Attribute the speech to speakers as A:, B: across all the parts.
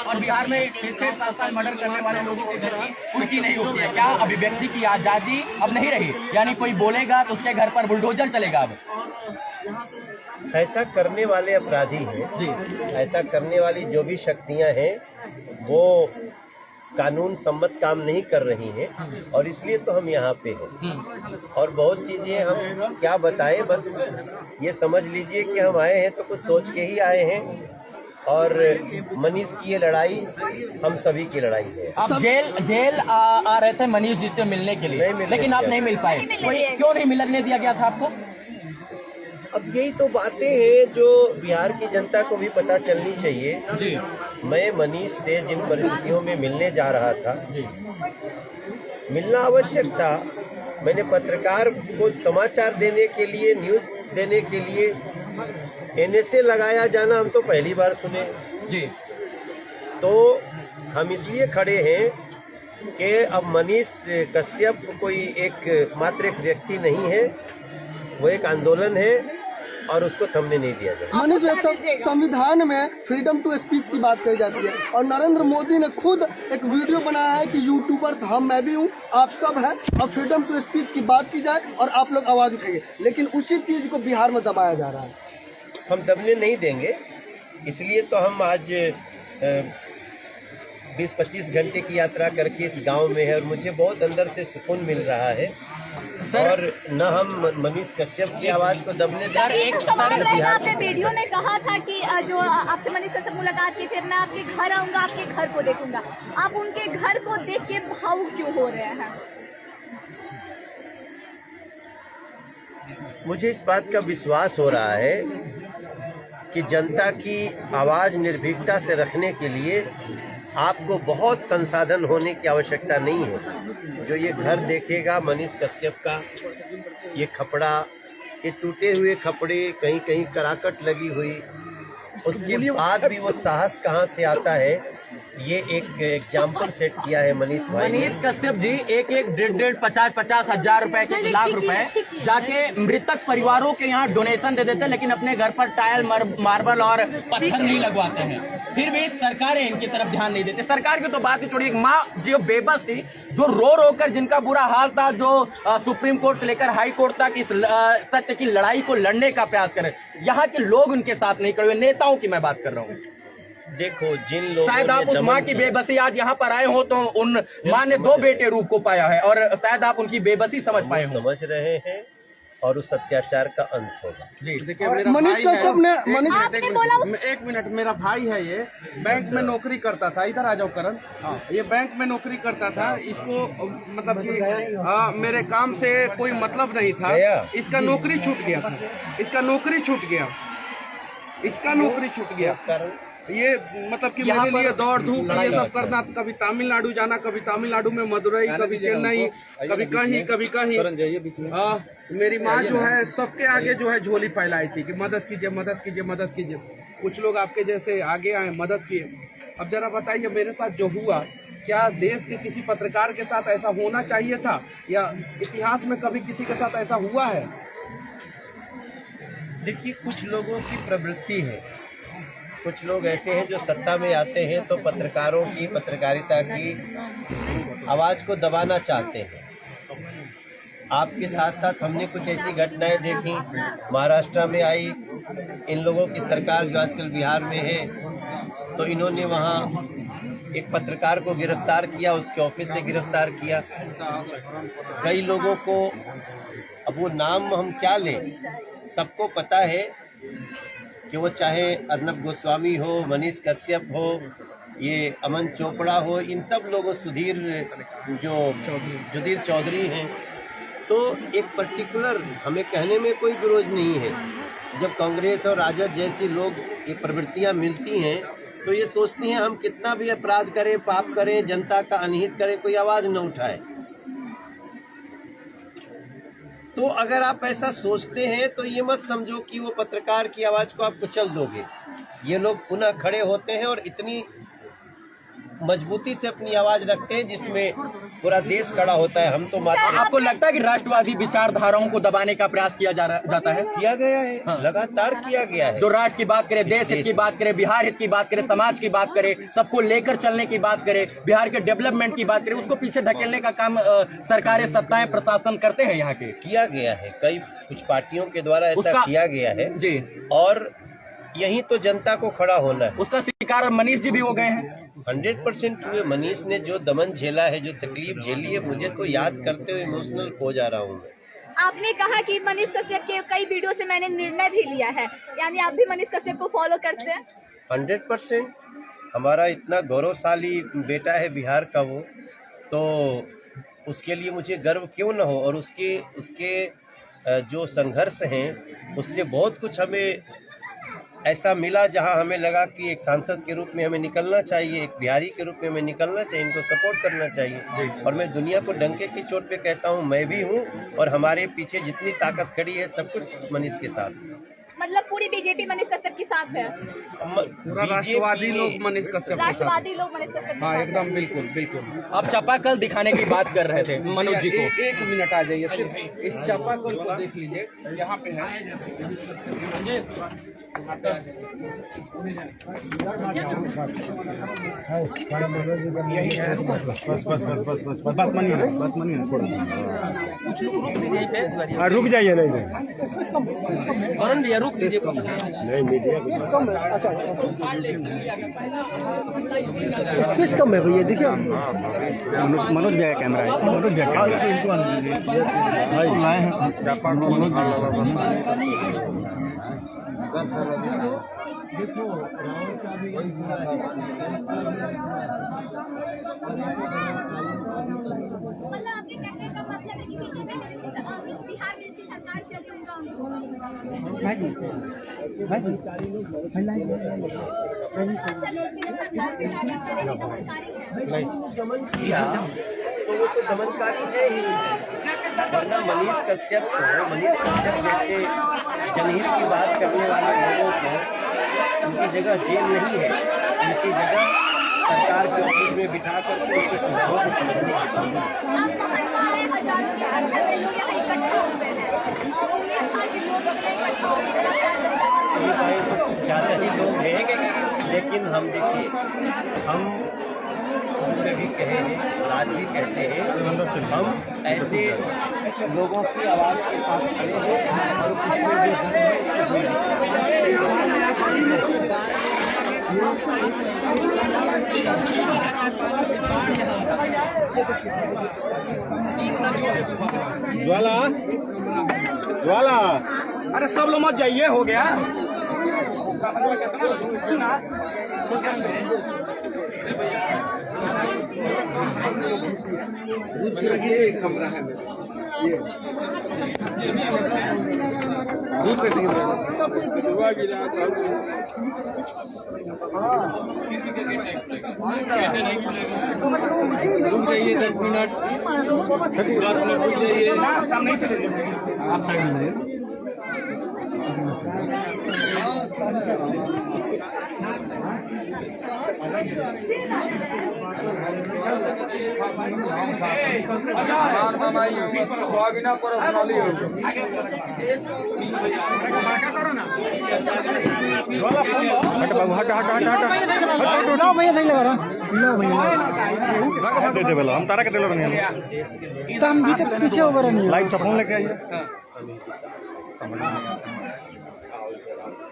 A: और बिहार में 6-7 साल मर्डर करने वाले लोगों के घर की कुर्की नहीं होती है। क्या अभिव्यक्ति की आजादी अब नहीं रही? यानी कोई बोलेगा तो उसके घर पर बुलडोजर चलेगा अब?
B: ऐसा करने वाले अपराधी हैं जी, ऐसा करने वाली जो भी शक्तियां हैं वो कानून सम्मत काम नहीं कर रही हैं और इसलिए तो हम यहाँ पे हैं। और बहुत चीज़ें हम क्या बताएं, बस ये समझ लीजिए कि हम आए हैं तो कुछ सोच के ही आए हैं और मनीष की ये लड़ाई हम सभी की लड़ाई है।
A: आप जेल आ रहे थे मनीष जी से मिलने के लिए, लेकिन आप नहीं मिल पाए। क्यों नहीं मिलने दिया गया था आपको?
B: अब यही तो बातें हैं जो बिहार की जनता को भी पता चलनी चाहिए जी। मैं मनीष से जिन परिस्थितियों में मिलने जा रहा था जी, मिलना आवश्यक था। मैंने पत्रकार को समाचार देने के लिए, न्यूज़ देने के लिए NSA लगाया जाना हम तो पहली बार सुने जी। तो हम इसलिए खड़े हैं कि अब मनीष कश्यप कोई मात्र एक व्यक्ति नहीं है, वो एक आंदोलन है और उसको थमने नहीं दिया जाए।
C: मनीष, संविधान में फ्रीडम टू स्पीच की बात कही जाती है और नरेंद्र मोदी ने खुद एक वीडियो बनाया है कि यूट्यूबर्स मैं भी हूँ, आप सब हैं, और फ्रीडम टू स्पीच की बात की जाए और आप लोग आवाज उठाइए, लेकिन उसी चीज को बिहार में दबाया जा रहा है।
B: हम दबने नहीं देंगे, इसलिए तो हम आज 20-25 घंटे की यात्रा करके इस गांव में है और मुझे बहुत अंदर से सुकून मिल रहा है और न हम मनीष कश्यप की आवाज को दबने देंगे।
D: आपने वीडियो में कहा था कि जो आपसे मनीष कश्यप मुलाकात की, फिर मैं आपके घर आऊंगा, आपके घर को देखूंगा। आप उनके घर को देख के भावुक क्यों हो रहे हैं?
B: मुझे इस बात का विश्वास हो रहा है कि जनता की आवाज निर्भीकता से रखने के लिए आपको बहुत संसाधन होने की आवश्यकता नहीं है। जो ये घर देखेगा मनीष कश्यप का, ये खपड़ा, ये टूटे हुए खपड़े, कहीं कहीं कराकट लगी हुई, उसके बाद भी वो साहस कहाँ से आता है, ये एक एग्जाम्पल सेट किया है मनीष भाई।
A: मनीष कश्यप जी एक 50-50 हजार रुपए के लाख रुपए जाके मृतक परिवारों के यहाँ डोनेशन दे देते, लेकिन अपने घर पर टाइल, मार्बल और पत्थर नहीं लगवाते हैं। फिर भी सरकारें इनकी तरफ ध्यान नहीं देती। सरकार की तो बात ही छोड़िए, माँ जो बेबस थी, जो रो कर जिनका बुरा हाल था, जो सुप्रीम कोर्ट से लेकर हाई कोर्ट तक इस सत्य की लड़ाई को लड़ने का प्रयास करें, यहाँ के लोग उनके साथ नहीं खड़े हुए। नेताओं की मैं बात कर रहा हूँ।
B: देखो, जिन लोगों
A: शायद आप उस माँ की बेबसी आज यहाँ पर आए हो तो उन माँ ने 2 बेटे रूप को पाया है और शायद आप उनकी बेबसी समझ पाए हो।
B: समझ रहे हैं और उस अत्याचार का अंत होगा।
C: जी देखिए, मनीष कश्यप ने
E: एक मिनट, मेरा भाई है, ये बैंक में नौकरी करता था। इधर आ जाओ करण। ये बैंक में नौकरी करता था। इसको मतलब कि मेरे काम से कोई मतलब नहीं था। इसका नौकरी छूट गया, इसका नौकरी छूट गया, इसका नौकरी छूट गया। ये मतलब कि मेरे लिए दौड़ धूप ये सब करना, कभी तमिलनाडु जाना, कभी तमिलनाडु में मदुरई, कभी चेन्नई, कभी कहीं कभी कहीं। मेरी माँ जो है सबके आगे जो है झोली फैलाई थी कि मदद कीजिए, मदद कीजिए, मदद कीजिए। कुछ लोग आपके जैसे आगे आए, मदद किए। अब जरा बताइए, मेरे साथ जो हुआ, क्या देश के किसी पत्रकार के साथ ऐसा होना चाहिए था या इतिहास में कभी किसी के साथ ऐसा हुआ है?
B: देखिए, कुछ लोगों की प्रवृत्ति है, कुछ लोग ऐसे हैं जो सत्ता में आते हैं तो पत्रकारों की, पत्रकारिता की आवाज़ को दबाना चाहते हैं। आपके साथ साथ हमने कुछ ऐसी घटनाएं देखी, महाराष्ट्र में आई। इन लोगों की सरकार जो आजकल बिहार में है, तो इन्होंने वहाँ एक पत्रकार को गिरफ्तार किया, उसके ऑफिस से गिरफ्तार किया। कई लोगों को, अब वो नाम हम क्या लें, सबको पता है कि वो चाहे अर्नब गोस्वामी हो, मनीष कश्यप हो, ये अमन चोपड़ा हो, इन सब लोगों, जुदीर चौधरी हैं, तो एक पर्टिकुलर हमें कहने में कोई विरोध नहीं है। जब कांग्रेस और राजद जैसी लोग ये प्रवृत्तियां मिलती हैं तो ये सोचती हैं हम कितना भी अपराध करें, पाप करें, जनता का अनहित करें, कोई आवाज़ न उठाए। तो अगर आप ऐसा सोचते हैं तो ये मत समझो कि वो पत्रकार की आवाज़ को आप कुचल दोगे। ये लोग पुनः खड़े होते हैं और इतनी मजबूती से अपनी आवाज रखते हैं जिसमें पूरा देश खड़ा होता है। हम तो मात्र
A: आपको लगता है कि राष्ट्रवादी विचारधाराओं को दबाने का प्रयास किया जाता है?
B: किया गया है,
A: हाँ।
B: लगातार किया गया है।
A: जो राष्ट्र की बात करे, देश हित की बात करे, बिहार हित की बात करे, समाज की बात करे, सबको लेकर चलने की बात करे, बिहार के डेवलपमेंट की बात करे, उसको पीछे धकेलने का काम सरकारें, सत्ताएं, प्रशासन करते हैं यहाँ के।
B: किया गया है, कई कुछ पार्टियों के द्वारा ऐसा किया गया है
A: जी,
B: और यही तो जनता को खड़ा होना है।
A: उसका शिकार मनीष जी भी हो गए हैं।
B: 100% हुए। मनीष ने जो दमन झेला है, जो तकलीफ झेली है, मुझे तो याद करते हुए इमोशनल हो जा रहा हूँ।
D: आपने कहा कि मनीष कश्यप के कई वीडियो से मैंने निर्णय भी लिया है, यानी आप भी मनीष कश्यप को फॉलो करते हैं?
B: 100%। हमारा इतना गौरवशाली बेटा है बिहार का, वो तो उसके लिए मुझे गर्व क्यों न हो। और उसके जो संघर्ष हैं उससे बहुत कुछ हमें ऐसा मिला जहां हमें लगा कि एक सांसद के रूप में हमें निकलना चाहिए, एक बिहारी के रूप में हमें निकलना चाहिए, इनको सपोर्ट करना चाहिए। और मैं दुनिया को डंके की चोट पे कहता हूं, मैं भी हूं और हमारे पीछे जितनी ताकत खड़ी है सब कुछ मनीष के साथ।
D: मतलब पूरी बीजेपी मनीष कश्यप के साथ है?
E: पूरा राष्ट्रवादी लोग मनीष कश्यप के साथ।
D: राष्ट्रवादी लोग मनीष कश्यप के
E: हाँ,
D: साथ
E: एकदम बिल्कुल बिल्कुल।
A: आप चापाकल दिखाने की बात कर रहे थे मनोज जी को।
E: एक मिनट आ जाइए, सिर्फ इस चापाकल को देख लीजिए, यहाँ पे है।
F: रुक जाइए, नहीं
A: वरुण भैया रुक दीजिए।
F: नहीं मीडिया
C: स्पेस कम है भैया, देखिए
F: मनोज भैया का कैमरा है, मनोज भैया
D: मतलब आपके कहने का मतलब है कि बीजेपी में बिहार में जिसकी सरकार चली उनका
B: किया तो वो तो दमनकारी है ही। वरना मनीष कश्यप जैसे जनहित की बात करने वाले लोगों को उनकी जगह जेल नहीं है, उनकी जगह सरकार के ऑफिस में बिठा करके उनके सुझावों को समझना होता है। ज़्यादा ही लोग हैं, लेकिन हम देखिए, हम में भी कहे हैं और आज भी कहते हैं, हम ऐसे लोगों की आवाज़ के साथ खड़े हैं और उसमें
F: ज्वाला ज्वाला,
E: अरे सब लोग मत जाइए, हो गया। ये कमरा है मेरा, दूध पे रुक जाइए 10 मिनट, रुक जाइए। सामने से ले चलिए, आप साइड में।
F: हम तारा के दिलो
C: हम भी तक पीछे हो गए नहीं।
F: लाइव फोन लेके आइए।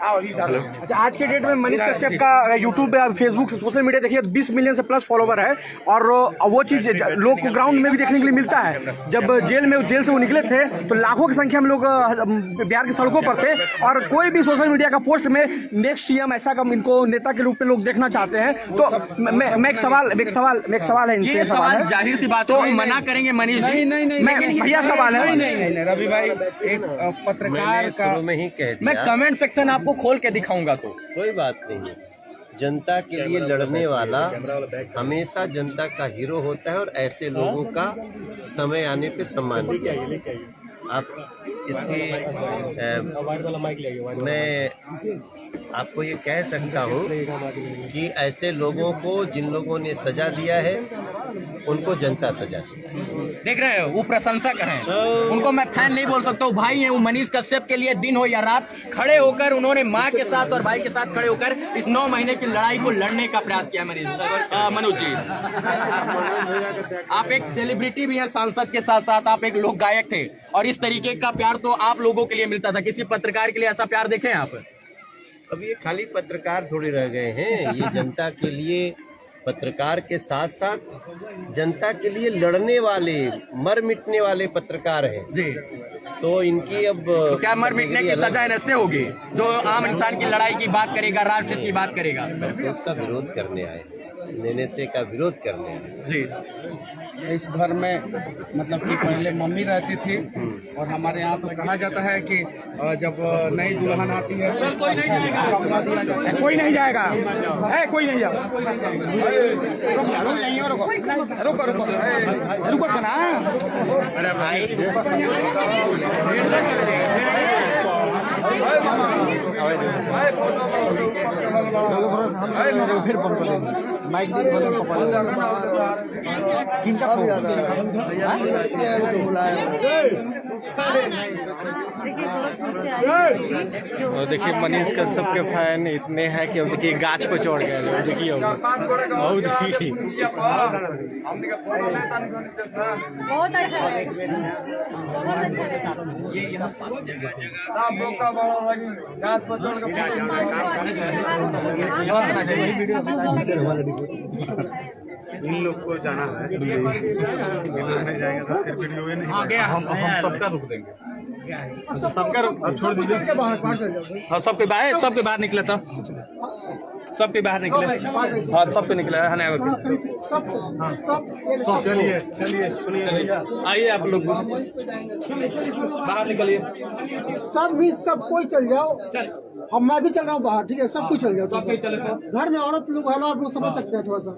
F: अच्छा, आज के डेट में मनीष कश्यप का यूट्यूब पे, फेसबुक, सोशल मीडिया देखिए 20 मिलियन से प्लस फॉलोवर है और वो चीज लोग को ग्राउंड में भी देखने के लिए मिलता है। जब जेल से वो निकले थे तो लाखों की संख्या में लोग बिहार की सड़कों पर थे और कोई भी सोशल मीडिया का पोस्ट में नेक्स्ट सीएम ऐसा कम इनको नेता के रूप में लोग देखना चाहते हैं। तो मैं एक सवाल है इनसे,
A: ये सवाल जाहिर सी बात, तो मना करेंगे मनीष जी?
F: नहीं भैया सवाल है।
E: नहीं रवि भाई, एक पत्रकार का
B: में ही कह दिया,
A: मैं कमेंट सेक्शन आपको खोल के दिखाऊंगा। तो
B: कोई बात नहीं, जनता के लिए लड़ने वाला हमेशा जनता का हीरो होता है और ऐसे लोगों का समय आने पे सम्मान किया। आप इसकी मैं आपको ये कह सकता हूँ कि ऐसे लोगों को, जिन लोगों ने सजा दिया है, उनको जनता सजा दी।
A: देख रहे हो, वो प्रशंसक हैं, उनको मैं फैन नहीं बोल सकता हूँ। भाई हैं वो। मनीष कश्यप के लिए दिन हो या रात खड़े होकर उन्होंने माँ के साथ और भाई के साथ खड़े होकर इस 9 महीने की लड़ाई को लड़ने का प्रयास किया। मनोज जी, आप एक सेलिब्रिटी भी हैं, सांसद के साथ साथ आप एक लोक गायक थे, और इस तरीके का प्यार तो आप लोगों के लिए मिलता था। किसी पत्रकार के लिए ऐसा प्यार देखे हैं आप?
B: अब ये खाली पत्रकार थोड़ी रह गए हैं, ये जनता के लिए, पत्रकार के साथ साथ जनता के लिए लड़ने वाले, मर मिटने वाले पत्रकार हैं
A: जी।
B: तो इनकी अब
A: तो क्या मर मिटने की सजा ऐसे होगी? जो आम इंसान की लड़ाई की बात करेगा, राष्ट्र की बात करेगा,
B: उसका विरोध करने आए, NSA का विरोध करने आए
A: जी।
E: इस घर में मतलब कि पहले मम्मी रहती थी, और हमारे यहाँ तो कहा जाता है कि जब नई दुल्हन आती है कोई नहीं जाएगा, कपड़ा दिया जाता है।
F: कोई नहीं जाएगा, कोई नहीं जाएगा। रुको रुको रुको सुना। अरे भाई फिर माइक देखिए मनीष कश्यप के फैन इतने हैं कि अब देखिए गाछ को चढ़ गए। देखिए
D: बहुत अच्छा है, बहुत अच्छा
F: इन लोग को जाना है, नहीं जाएंगे तो फिर वीडियो में नहीं आगे। हम सबका रुक देंगे, सबका अब छोड़ दीजिए।
A: हाँ, सबके बाहर निकले तो सबके बाहर निकले, और सबके निकले है ना।
F: चलिए सुनिए,
A: आइए आप लोग बाहर निकलिए।
C: सब कोई चल जाओ, हम मैं भी चल रहा हूँ बाहर, ठीक है? सब कुछ चल जाओ, घर में औरत लोग है ना, आप लोग समझ सकते हैं। थोड़ा सा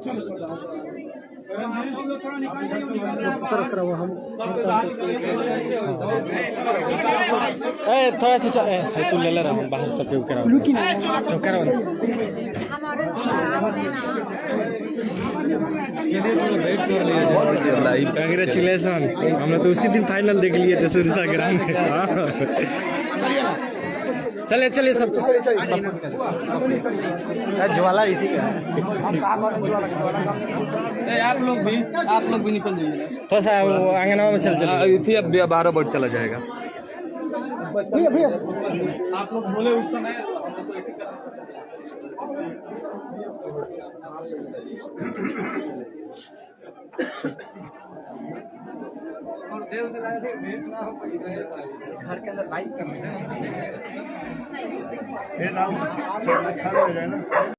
F: थोड़ा सा तू ले रहा हूँ बाहर, सब कांग्रेचुलेसन। हमने तो उसी दिन फाइनल देख लिए थे सुरसा ग्राम में। चलिए चलिए सब ज्वाला इसी का है।
A: आप लोग भी निकल जाइए
F: थोड़ा सा वो आंगनवा में चल
A: अब 12 बजे चला जाएगा।
C: भैया
A: आप लोग बोले उस समय
C: घर के अंदर लाइट कर